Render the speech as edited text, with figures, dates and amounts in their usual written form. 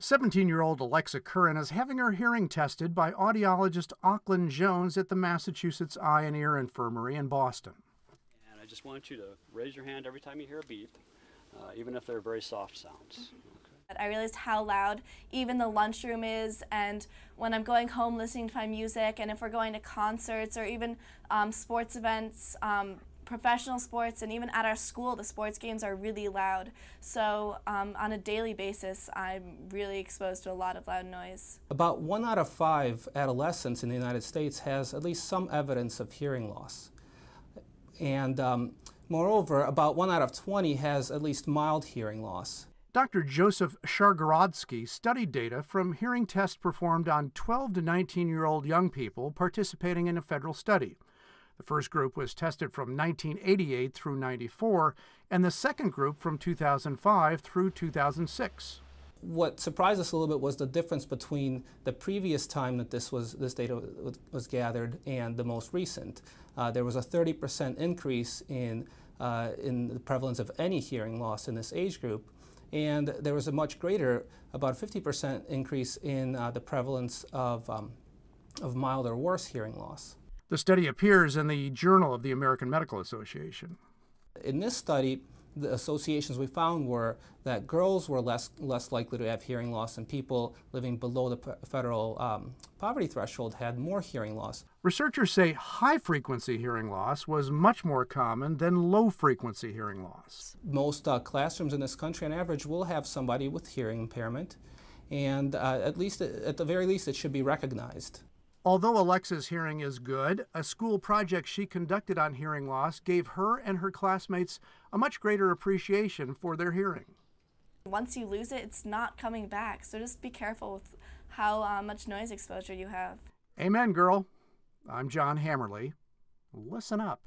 17-year-old Alexa Curran is having her hearing tested by audiologist Auckland Jones at the Massachusetts Eye and Ear Infirmary in Boston. And I just want you to raise your hand every time you hear a beep, even if they're very soft sounds. Okay. I realized how loud even the lunchroom is, and when I'm going home listening to my music, and if we're going to concerts or even sports events, professional sports, and even at our school, the sports games are really loud. So on a daily basis, I'm really exposed to a lot of loud noise. About 1 out of 5 adolescents in the United States has at least some evidence of hearing loss. And moreover, about 1 out of 20 has at least mild hearing loss. Dr. Joseph Shargorodsky studied data from hearing tests performed on 12 to 19-year-old young people participating in a federal study. The first group was tested from 1988 through 94, and the second group from 2005 through 2006. What surprised us a little bit was the difference between the previous time that this data was gathered and the most recent. There was a 30% increase in the prevalence of any hearing loss in this age group, and there was a much greater, about 50% increase in the prevalence of mild or worse hearing loss. The study appears in the Journal of the American Medical Association. In this study, the associations we found were that girls were less likely to have hearing loss, and people living below the federal poverty threshold had more hearing loss. Researchers say high-frequency hearing loss was much more common than low-frequency hearing loss. Most classrooms in this country, on average, will have somebody with hearing impairment, and at the very least, it should be recognized. Although Alexa's hearing is good, a school project she conducted on hearing loss gave her and her classmates a much greater appreciation for their hearing. Once you lose it, it's not coming back, so just be careful with how much noise exposure you have. Amen, girl. I'm John Hammerly. Listen up.